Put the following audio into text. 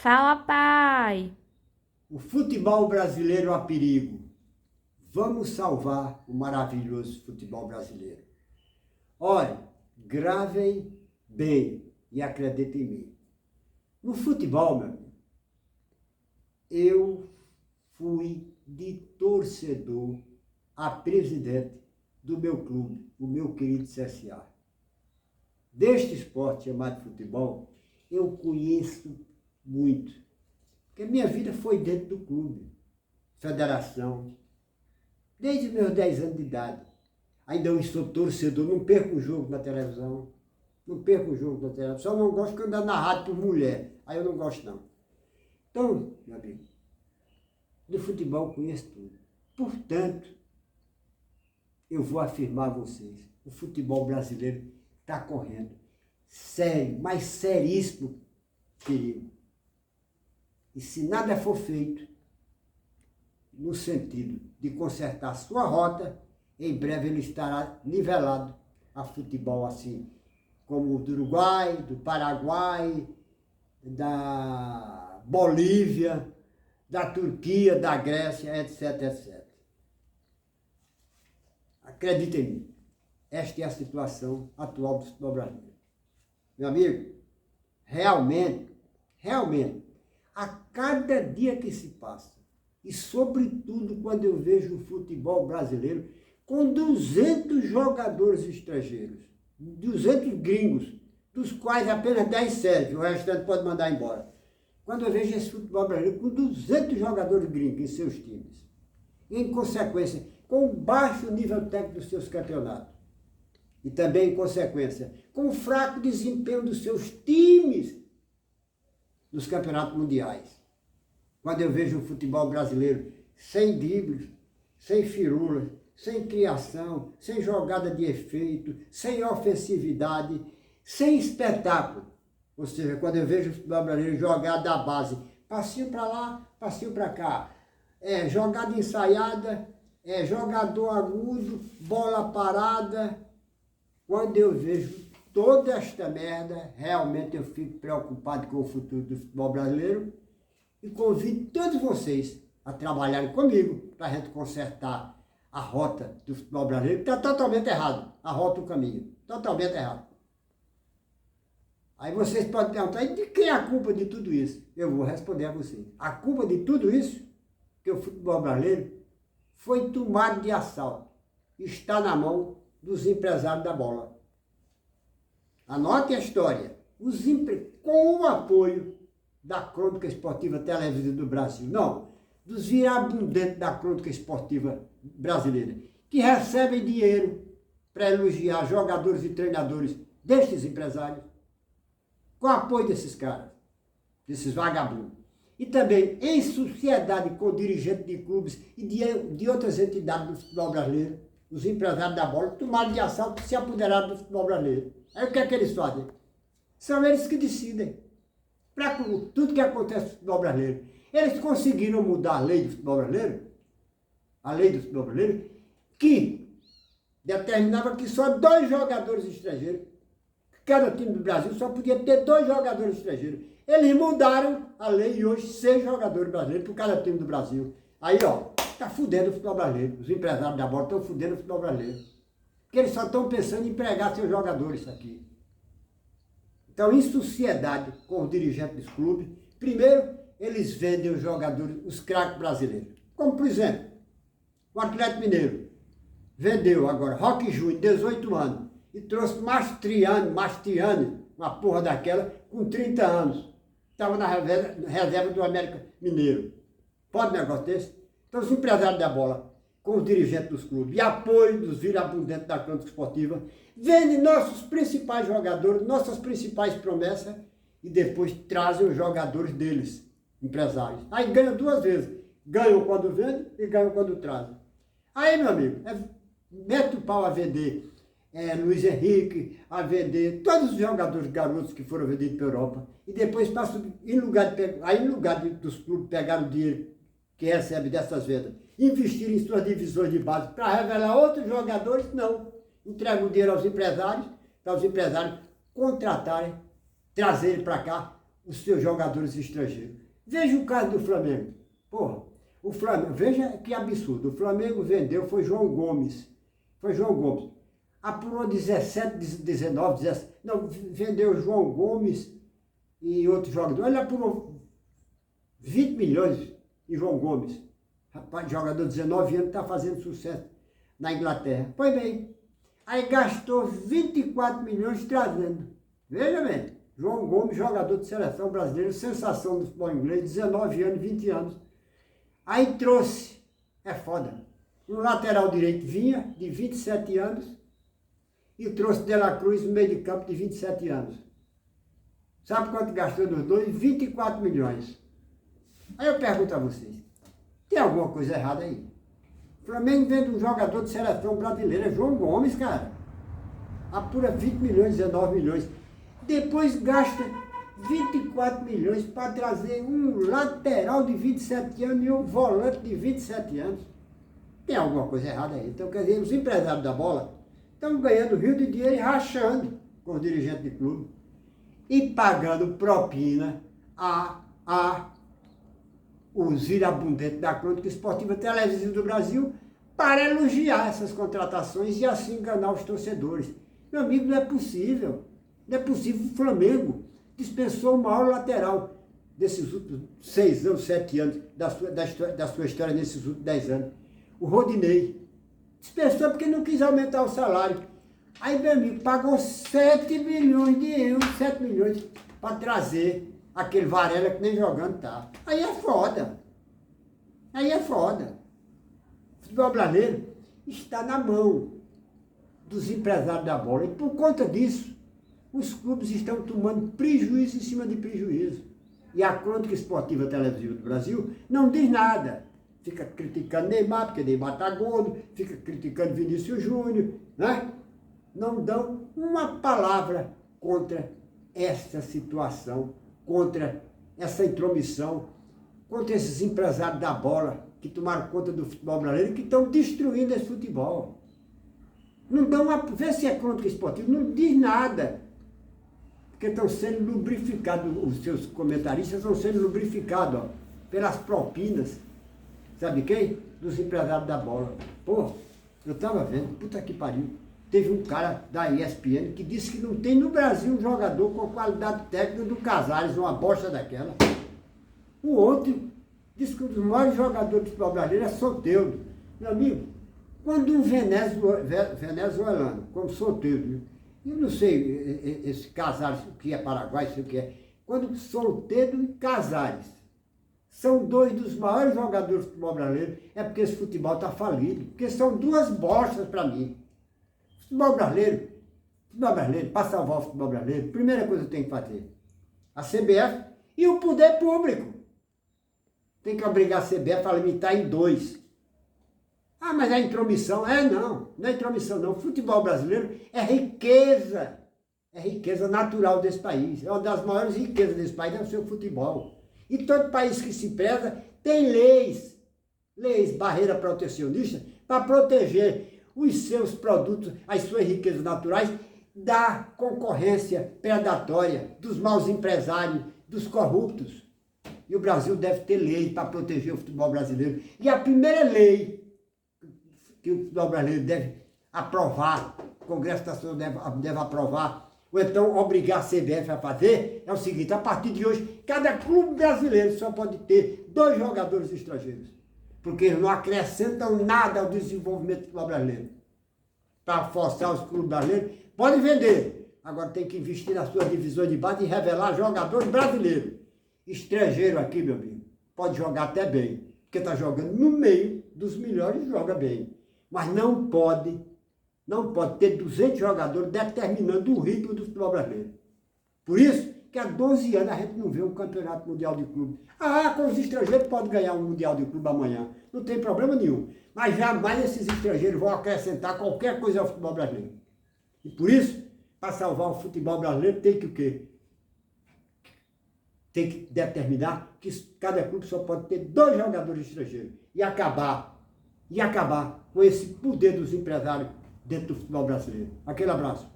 Fala, pai! O futebol brasileiro a perigo. Vamos salvar o maravilhoso futebol brasileiro. Olha, gravem bem e acreditem em mim. No futebol, meu amigo, eu fui de torcedor a presidente do meu clube, o meu querido CSA. Deste esporte chamado futebol, eu conheço muito. Porque minha vida foi dentro do clube, federação, desde meus 10 anos de idade. Ainda eu sou torcedor, não perco o jogo na televisão. Não perco o jogo na televisão. Só não gosto quando é narrado por mulher. Aí eu não gosto, não. Então, meu amigo, do futebol eu conheço tudo. Portanto, eu vou afirmar a vocês, o futebol brasileiro está correndo sério, mas seríssimo perigo. E se nada for feito no sentido de consertar sua rota, em breve ele estará nivelado a futebol assim, como o do Uruguai, do Paraguai, da Bolívia, da Turquia, da Grécia, etc, etc. Acredite em mim, esta é a situação atual do futebol brasileiro. Meu amigo, realmente, a cada dia que se passa, e sobretudo quando eu vejo o futebol brasileiro com 200 jogadores estrangeiros, 200 gringos, dos quais apenas 10 servem, o restante pode mandar embora. Quando eu vejo esse futebol brasileiro com 200 jogadores gringos em seus times, em consequência, com o baixo nível técnico dos seus campeonatos, e também, em consequência, com o fraco desempenho dos seus times nos campeonatos mundiais. Quando eu vejo o futebol brasileiro sem dribles, sem firulas, sem criação, sem jogada de efeito, sem ofensividade, sem espetáculo. Ou seja, quando eu vejo o futebol brasileiro jogar da base, passinho para lá, passinho para cá, jogada ensaiada, jogador agudo, bola parada. Quando eu vejo toda esta merda, realmente eu fico preocupado com o futuro do futebol brasileiro e convido todos vocês a trabalharem comigo para a gente consertar a rota do futebol brasileiro, que está totalmente errado, a rota do caminho, totalmente errado. Aí vocês podem perguntar, e de quem é a culpa de tudo isso? Eu vou responder a vocês. A culpa de tudo isso, que o futebol brasileiro foi tomado de assalto, está na mão dos empresários da bola. Anote a história. Com o apoio da Crônica Esportiva Televisa do Brasil, não, dos virabundantes da Crônica Esportiva Brasileira, que recebem dinheiro para elogiar jogadores e treinadores destes empresários, com o apoio desses caras, desses vagabundos. E também em sociedade com dirigentes de clubes e de outras entidades do futebol brasileiro, os empresários da bola tomaram de assalto e se apoderaram do futebol brasileiro. Aí o que é que eles fazem? São eles que decidem para tudo que acontece no futebol brasileiro. Eles conseguiram mudar a lei do futebol brasileiro, que determinava que só 2 jogadores estrangeiros, cada time do Brasil só podia ter 2 jogadores estrangeiros. Eles mudaram a lei e hoje 6 jogadores brasileiros por cada time do Brasil. Aí, ó, tá fudendo o futebol brasileiro. Os empresários da bola estão fudendo o futebol brasileiro. Porque eles só estão pensando em empregar seus jogadores aqui. Então, em sociedade com os dirigentes dos clubes, primeiro, eles vendem os jogadores, os craques brasileiros. Como, por exemplo, o Atlético Mineiro vendeu agora Roque Júnior, 18 anos, e trouxe Mastriani, uma porra daquela, com 30 anos. Estava na reserva do América Mineiro. Pode um negócio desse? Então, os empresários da bola, com os dirigentes dos clubes e apoio dos virabundantes da Crônica Esportiva, vendem nossos principais jogadores, nossas principais promessas, e depois trazem os jogadores deles, empresários. Aí ganham 2 vezes. Ganham quando vendem e ganham quando trazem. Aí, meu amigo, mete o pau a vender Luiz Henrique, a vender todos os jogadores garotos que foram vendidos para a Europa, e depois passam, em lugar dos clubes pegar o dinheiro que recebe dessas vendas, investir em suas divisões de base para revelar outros jogadores, não. Entregam o dinheiro aos empresários, para os empresários contratarem, trazerem para cá os seus jogadores estrangeiros. Veja o caso do Flamengo. Porra, o Flamengo, veja que absurdo. O Flamengo vendeu, foi João Gomes. Foi João Gomes. Apurou 17, 19, 17. Não, vendeu João Gomes e outro jogador. Ele apurou 20 milhões em João Gomes. Rapaz, jogador de 19 anos, está fazendo sucesso na Inglaterra. Pois bem, aí gastou 24 milhões trazendo. Veja bem, João Gomes, jogador de seleção brasileira, sensação do futebol inglês, 19 anos, 20 anos. Aí trouxe, é foda, um lateral direito vinha, de 27 anos, e trouxe De La Cruz, meio de campo, de 27 anos. Sabe quanto gastou nos dois? 24 milhões. Aí eu pergunto a vocês, tem alguma coisa errada aí? O Flamengo vende um jogador de seleção brasileira, João Gomes, cara. Apura 20 milhões, 19 milhões. Depois gasta 24 milhões para trazer um lateral de 27 anos e um volante de 27 anos. Tem alguma coisa errada aí. Então, quer dizer, os empresários da bola estão ganhando rio de dinheiro e rachando com os dirigentes de clube. E pagando propina a os virabundentos da crônica esportiva televisiva do Brasil para elogiar essas contratações e assim enganar os torcedores. Meu amigo, não é possível. Não é possível. O Flamengo dispensou o maior lateral desses últimos 6 anos, 7 anos, da sua história nesses últimos 10 anos. O Rodinei. Dispensou porque não quis aumentar o salário. Aí, meu amigo, pagou 7 milhões de euros, 7 milhões, para trazer aquele Varela que nem jogando tá. Aí é foda. Aí é foda. O futebol brasileiro está na mão dos empresários da bola. E por conta disso, os clubes estão tomando prejuízo em cima de prejuízo. E a crônica esportiva televisiva do Brasil não diz nada. Fica criticando Neymar, porque Neymar está gordo, fica criticando Vinícius Júnior, né? Não dão uma palavra contra essa situação, contra essa intromissão, contra esses empresários da bola que tomaram conta do futebol brasileiro e que estão destruindo esse futebol. Não dão uma... Vê se é crônica esportiva, não diz nada. Porque estão sendo lubrificados, os seus comentaristas estão sendo lubrificados, ó, pelas propinas. Sabe quem? Dos empresários da bola. Pô, eu estava vendo, puta que pariu. Teve um cara da ESPN que disse que não tem no Brasil um jogador com a qualidade técnica do Casares, uma bosta daquela. O outro disse que um dos maiores jogadores do futebol brasileiro é Soteldo. Meu amigo, quando um venezuelano, como Soteldo, eu não sei esse Casares, o que é Paraguai, sei o que é, quando Soteldo e Casares são dois dos maiores jogadores do futebol brasileiro, é porque esse futebol está falido, porque são duas bostas para mim. Futebol brasileiro, para salvar o futebol brasileiro, primeira coisa que tem que fazer, a CBF e o poder público. Tem que obrigar a CBF a limitar em 2. Ah, mas é intromissão. Não é intromissão não. O futebol brasileiro é riqueza natural desse país. É uma das maiores riquezas desse país, é o seu futebol. E todo país que se preza tem leis, barreira protecionista, para proteger os seus produtos, as suas riquezas naturais, da concorrência predatória, dos maus empresários, dos corruptos. E o Brasil deve ter lei para proteger o futebol brasileiro. E a primeira lei que o futebol brasileiro deve aprovar, o Congresso Nacional deve aprovar, ou então obrigar a CBF a fazer, é o seguinte: a partir de hoje, cada clube brasileiro só pode ter 2 jogadores estrangeiros, porque eles não acrescentam nada ao desenvolvimento do futebol brasileiro. Para forçar os clubes brasileiros, pode vender, agora tem que investir nas suas divisões de base e revelar jogadores brasileiros. Estrangeiro aqui, meu amigo, pode jogar até bem, porque está jogando no meio dos melhores, joga bem. Mas não pode ter 200 jogadores determinando o ritmo do futebol brasileiro. Por isso que há 12 anos a gente não vê um campeonato mundial de clube. Com os estrangeiros pode ganhar um mundial de clube amanhã, não tem problema nenhum. Mas jamais esses estrangeiros vão acrescentar qualquer coisa ao futebol brasileiro. E por isso, para salvar o futebol brasileiro, tem que o quê? Tem que determinar que cada clube só pode ter 2 jogadores estrangeiros. E acabar com esse poder dos empresários dentro do futebol brasileiro. Aquele abraço.